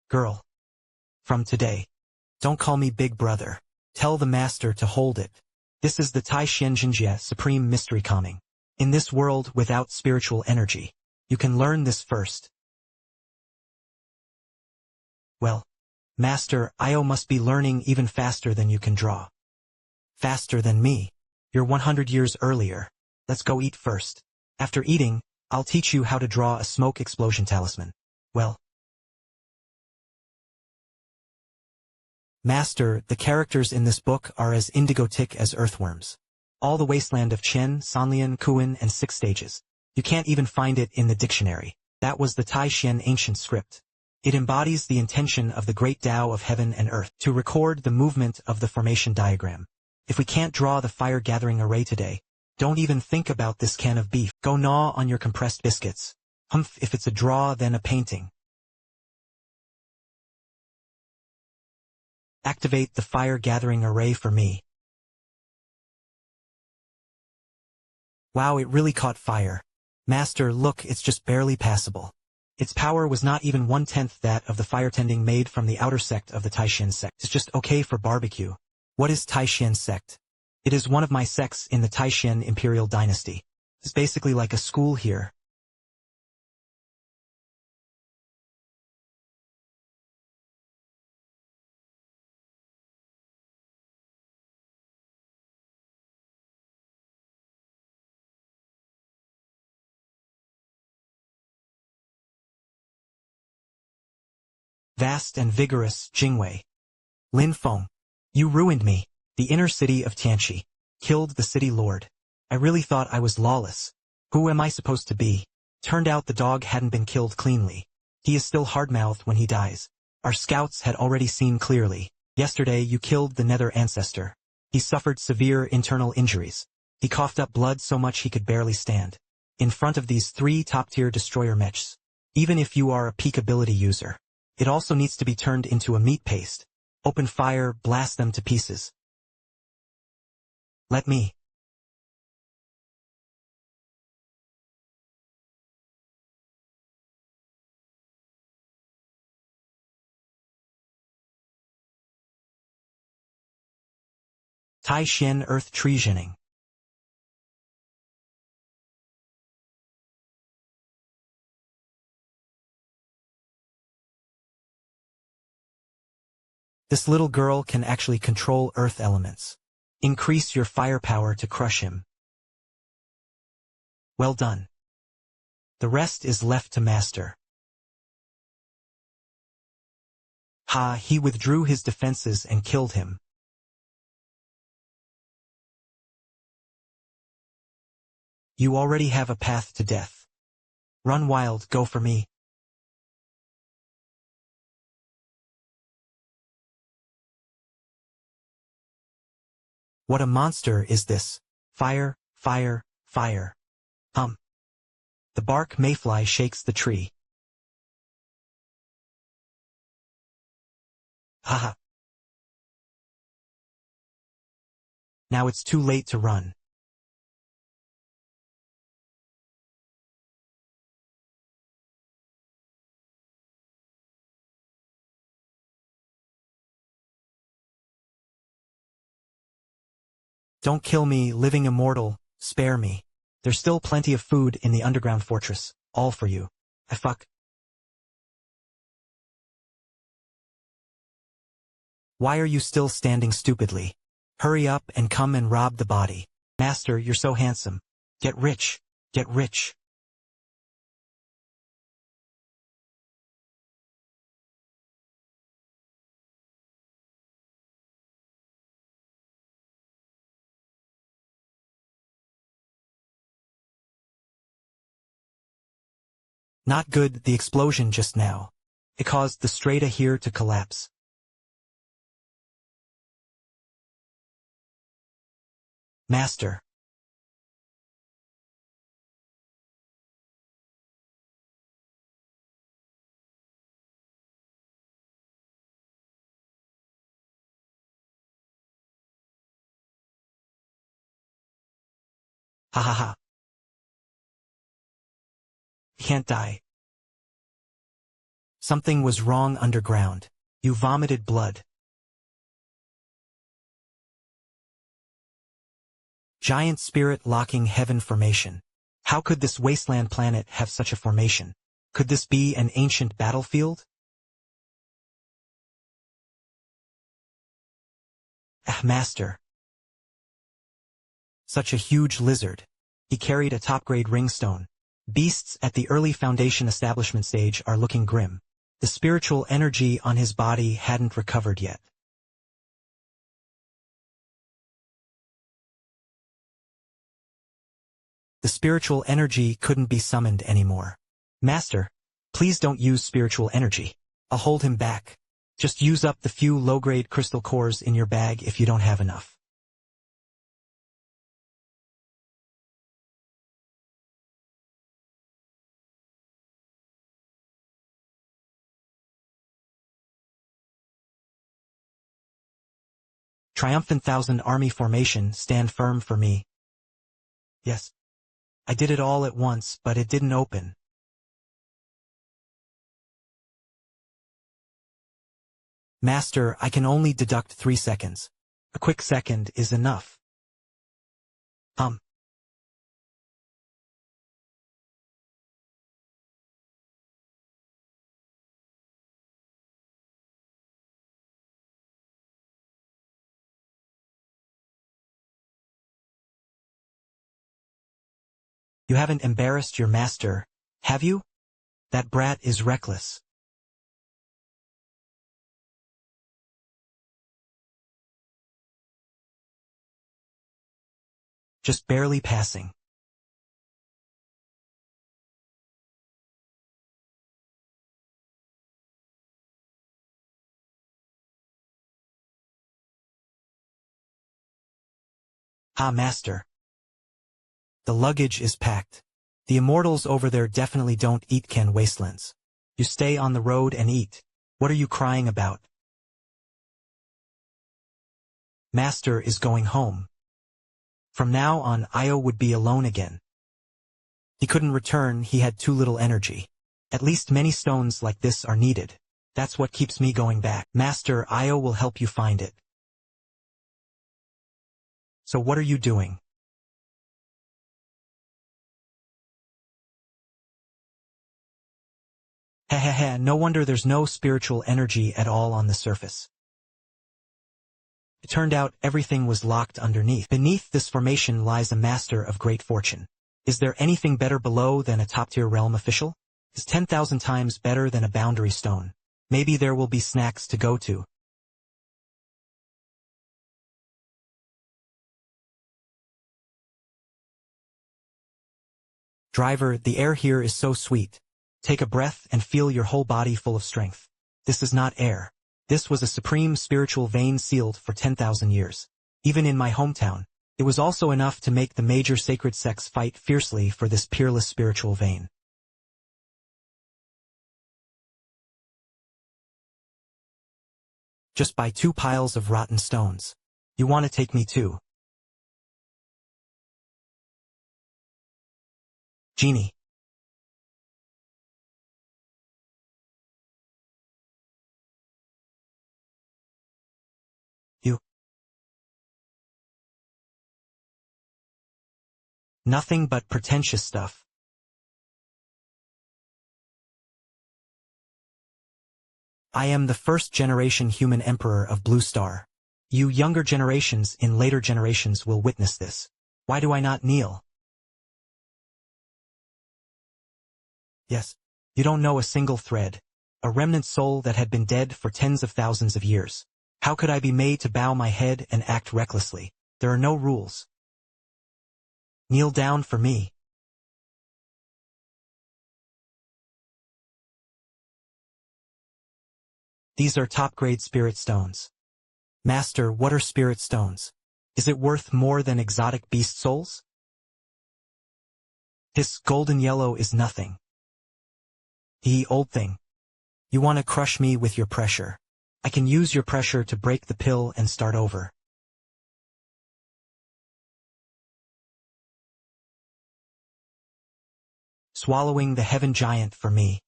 Girl. From today. Don't call me big brother. Tell the master to hold it. This is the Tai Xian Jinjie Supreme Mystery Calming. In this world without spiritual energy. You can learn this first. Well, Master, Ayao must be learning even faster than you can draw. Faster than me. You're 100 years earlier. Let's go eat first. After eating, I'll teach you how to draw a smoke explosion talisman. Well, Master, the characters in this book are as indigotic as earthworms. All the wasteland of Chen, Sanlian, Kuan, and 6 stages. You can't even find it in the dictionary. That was the Tai Xian ancient script. It embodies the intention of the great Tao of heaven and earth to record the movement of the formation diagram. If we can't draw the fire gathering array today, don't even think about this can of beef. Go gnaw on your compressed biscuits. Humph, if it's a draw then a painting. Activate the fire gathering array for me. Wow, it really caught fire. Master, look, it's just barely passable. Its power was not even 1/10 that of the fire tending made from the outer sect of the Taishan sect. It's just okay for barbecue. What is Taishan sect? It is one of my sects in the Taishan imperial dynasty. It's basically like a school here. Vast and vigorous, Jingwei. Lin Feng. You ruined me. The inner city of Tianqi. Killed the city lord. I really thought I was lawless. Who am I supposed to be? Turned out the dog hadn't been killed cleanly. He is still hard-mouthed when he dies. Our scouts had already seen clearly. Yesterday you killed the nether ancestor. He suffered severe internal injuries. He coughed up blood so much he could barely stand. In front of these 3 top-tier destroyer mechs. Even if you are a peak ability user, it also needs to be turned into a meat paste. Open fire, blast them to pieces. Let me. Tai Xian Earth Treasoning. This little girl can actually control earth elements. Increase your firepower to crush him. Well done. The rest is left to master. Ha, he withdrew his defenses and killed him. You already have a path to death. Run wild, go for me. What a monster is this? Fire, fire, fire. The bark mayfly shakes the tree. Haha. Now it's too late to run. Don't kill me, living immortal, spare me. There's still plenty of food in the underground fortress, all for you. Fuck. Why are you still standing stupidly? Hurry up and come and rob the body. Master, you're so handsome. Get rich. Get rich. Not good, the explosion just now. It caused the strata here to collapse. Master. Ha ha ha. Can't die. Something was wrong underground. You vomited blood. Giant spirit locking heaven formation. How could this wasteland planet have such a formation? Could this be an ancient battlefield? Master. Such a huge lizard. He carried a top-grade ringstone. Beasts at the early Foundation establishment stage are looking grim. The spiritual energy on his body hadn't recovered yet. The spiritual energy couldn't be summoned anymore. Master, please don't use spiritual energy. I'll hold him back. Just use up the few low-grade crystal cores in your bag if you don't have enough. Triumphant Thousand Army Formation, stand firm for me. Yes. I did it all at once, but it didn't open. Master, I can only deduct 3 seconds. A quick second is enough. You haven't embarrassed your master, have you? That brat is reckless. just barely passing. Ah, master. The luggage is packed. The immortals over there definitely don't eat can wastelands. You stay on the road and eat. What are you crying about? Master is going home. From now on, Ayao would be alone again. He couldn't return, he had too little energy. At least many stones like this are needed. That's what keeps me going back. Master, Ayao will help you find it. So what are you doing? Hehehe, no wonder there's no spiritual energy at all on the surface. It turned out everything was locked underneath. Beneath this formation lies a master of great fortune. Is there anything better below than a top-tier realm official? Is 10,000 times better than a boundary stone. Maybe there will be snacks to go to. Driver, the air here is so sweet. Take a breath and feel your whole body full of strength. This is not air. This was a supreme spiritual vein sealed for 10,000 years. Even in my hometown, it was also enough to make the major sacred sects fight fiercely for this peerless spiritual vein. Just by 2 piles of rotten stones. You want to take me too? Genie. You. Nothing but pretentious stuff. I am the first-generation human emperor of Blue Star. You younger generations in later generations will witness this. Why do I not kneel? Yes. You don't know a single thread. A remnant soul that had been dead for tens of thousands of years. How could I be made to bow my head and act recklessly? There are no rules. Kneel down for me. These are top-grade spirit stones. Master, what are spirit stones? Is it worth more than exotic beast souls? This golden yellow is nothing. Old thing. You want to crush me with your pressure. I can use your pressure to break the pill and start over. Swallowing the heaven giant for me.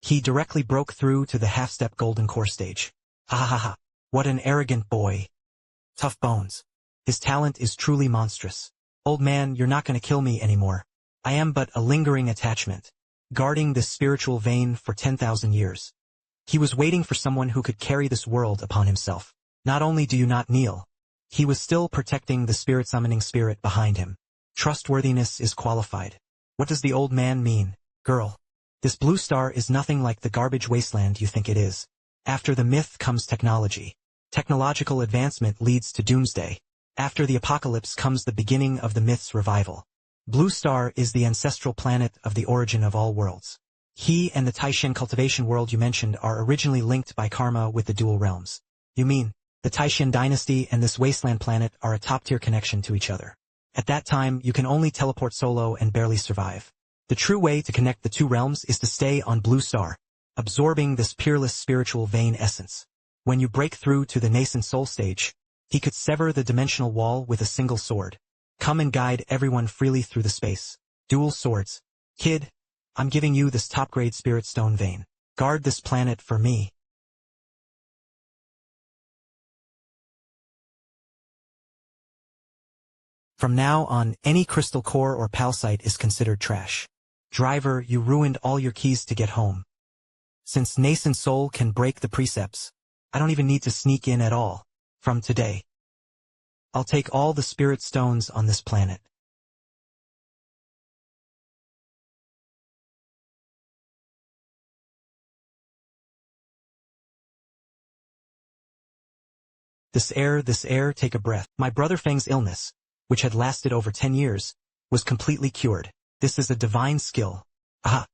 He directly broke through to the half-step golden core stage. Ha ha ha. What an arrogant boy. Tough bones. His talent is truly monstrous. Old man, you're not going to kill me anymore. I am but a lingering attachment, guarding this spiritual vein for 10,000 years. He was waiting for someone who could carry this world upon himself. Not only do you not kneel, he was still protecting the spirit summoning spirit behind him. Trustworthiness is qualified. What does the old man mean? Girl. This blue star is nothing like the garbage wasteland you think it is. After the myth comes technology. Technological advancement leads to doomsday. After the apocalypse comes the beginning of the myth's revival. Blue Star is the ancestral planet of the origin of all worlds. He and the Taishan cultivation world you mentioned are originally linked by karma with the dual realms. You mean, the Taishan dynasty and this wasteland planet are a top-tier connection to each other. At that time, you can only teleport solo and barely survive. The true way to connect the 2 realms is to stay on Blue Star, absorbing this peerless spiritual vein essence. When you break through to the nascent soul stage, he could sever the dimensional wall with a single sword. Come and guide everyone freely through the space. Dual swords. Kid, I'm giving you this top-grade spirit stone vein. Guard this planet for me. From now on, any crystal core or palsite is considered trash. Driver, you ruined all your keys to get home. Since nascent soul can break the precepts, I don't even need to sneak in at all. From today, I'll take all the spirit stones on this planet. This air, take a breath. My brother Feng's illness, which had lasted over 10 years, was completely cured. This is a divine skill. Aha!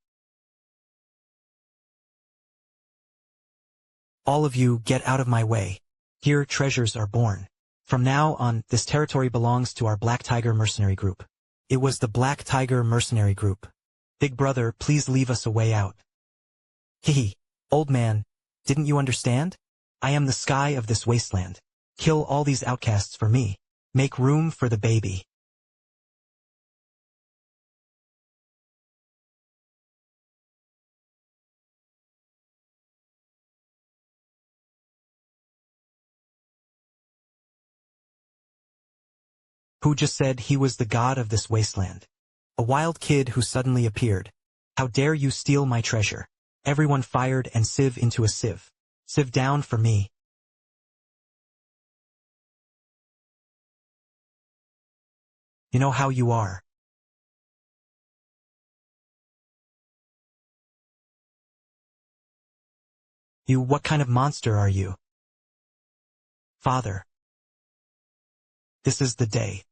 All of you, get out of my way. Here treasures are born. From now on, this territory belongs to our Black Tiger mercenary group. It was the Black Tiger mercenary group. Big brother, please leave us a way out. Hehe. Old man, didn't you understand? I am the sky of this wasteland. Kill all these outcasts for me. Make room for the baby. Who just said he was the god of this wasteland? A wild kid who suddenly appeared. How dare you steal my treasure? Everyone fired and sieve into a sieve. Sieve down for me. You know how you are. You, what kind of monster are you? Father. This is the day.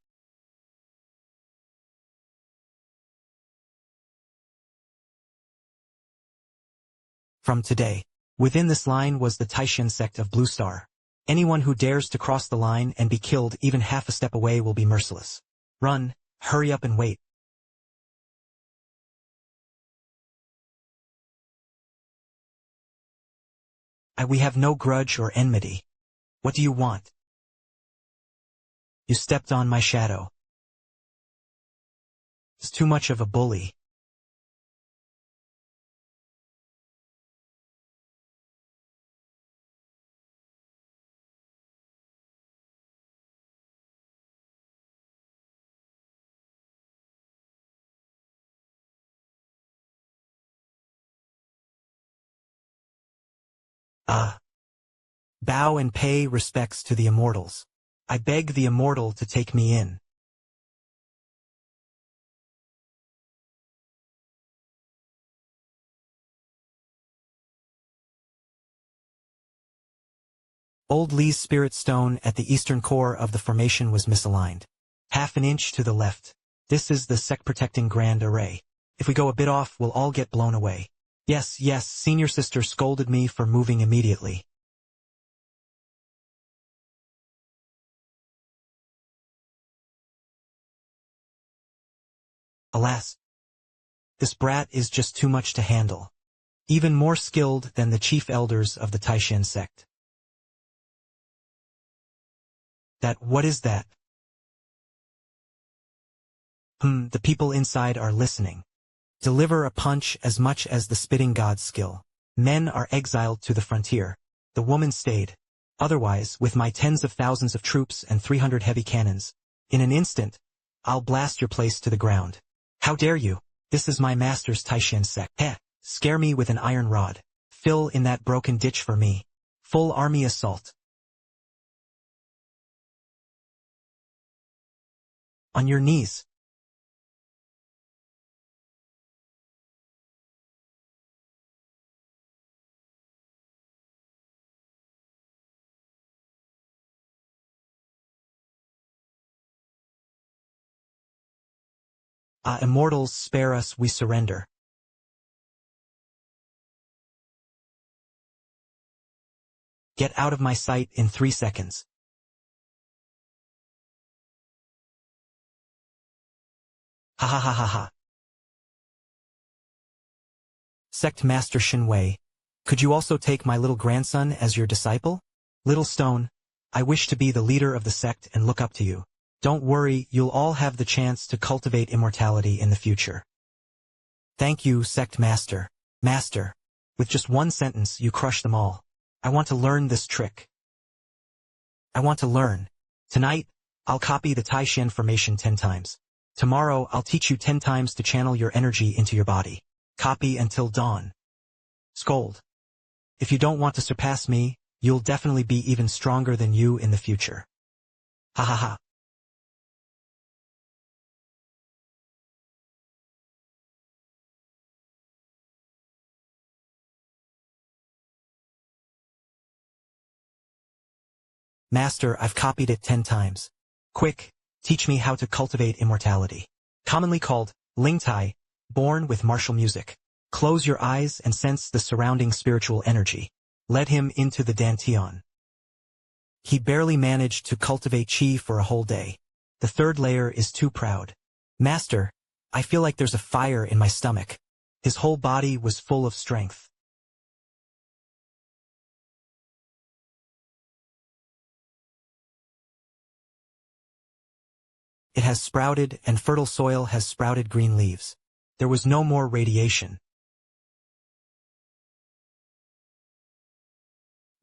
From today, within this line was the Taishan sect of Blue Star. Anyone who dares to cross the line and be killed even half a step away will be merciless. Run, hurry up and wait. We have no grudge or enmity. What do you want? You stepped on my shadow. It's too much of a bully. Bow and pay respects to the immortals. I beg the immortal to take me in. Old Li's spirit stone at the eastern core of the formation was misaligned. Half an inch to the left. This is the sect-protecting grand array. If we go a bit off, we'll all get blown away. Yes, senior sister scolded me for moving immediately. Alas, this brat is just too much to handle. Even more skilled than the chief elders of the Taishan sect. What is that? The people inside are listening. Deliver a punch as much as the spitting god's skill. Men are exiled to the frontier. The woman stayed. Otherwise, with my tens of thousands of troops and 300 heavy cannons, in an instant, I'll blast your place to the ground. How dare you? This is my master's Taishan sect. Heh, scare me with an iron rod. Fill in that broken ditch for me. Full army assault. On your knees. Immortals, spare us, we surrender. Get out of my sight in 3 seconds. Ha ha ha ha ha. Sect Master Shinwei, could you also take my little grandson as your disciple? Little Stone, I wish to be the leader of the sect and look up to you. Don't worry, you'll all have the chance to cultivate immortality in the future. Thank you, Sect Master. Master, with just one sentence you crush them all. I want to learn this trick. I want to learn. Tonight, I'll copy the Taishan formation 10 times. Tomorrow, I'll teach you 10 times to channel your energy into your body. Copy until dawn. Scold. If you don't want to surpass me, you'll definitely be even stronger than you in the future. Ha ha ha. Master, I've copied it 10 times. Quick, teach me how to cultivate immortality. Commonly called Ling Tai, born with martial music. Close your eyes and sense the surrounding spiritual energy. Let him into the dantian. He barely managed to cultivate chi for a whole day. The third layer is too proud. Master, I feel like there's a fire in my stomach. His whole body was full of strength. It has sprouted, and fertile soil has sprouted green leaves. There was no more radiation.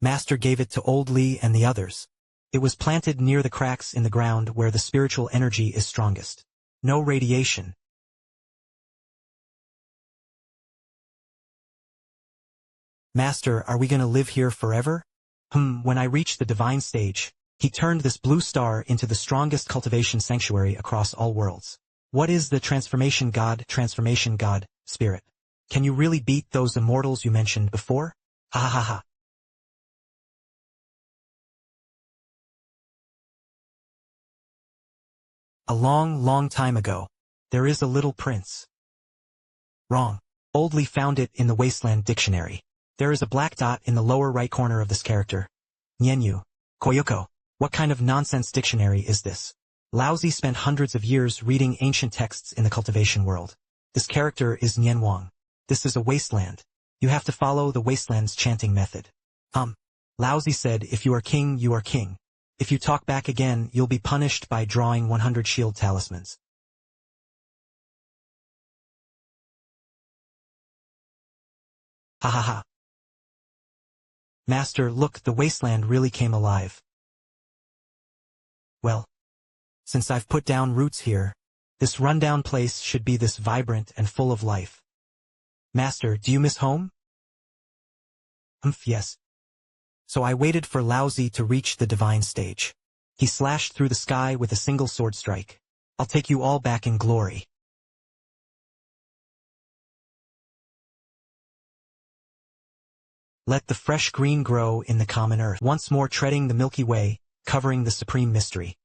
Master gave it to old Li and the others. It was planted near the cracks in the ground where the spiritual energy is strongest. No radiation. Master, are we gonna live here forever? When I reach the divine stage, he turned this blue star into the strongest cultivation sanctuary across all worlds. What is the transformation god, spirit? Can you really beat those immortals you mentioned before? Ha ha ha. A long, long time ago, there is a little prince. Wrong. Oldly found it in the Wasteland dictionary. There is a black dot in the lower right corner of this character. Nyenyu. Koyoko. What kind of nonsense dictionary is this? Laozi spent hundreds of years reading ancient texts in the cultivation world. This character is Nyenwang. This is a wasteland. You have to follow the wasteland's chanting method. Laozi said, if you are king, you are king. If you talk back again, you'll be punished by drawing 100 shield talismans. Ha ha ha. Master, look, the wasteland really came alive. Well, since I've put down roots here, this rundown place should be this vibrant and full of life. Master, do you miss home? Yes. So I waited for Laozi to reach the divine stage. He slashed through the sky with a single sword strike. I'll take you all back in glory. Let the fresh green grow in the common earth, once more treading the Milky Way, covering the supreme mystery.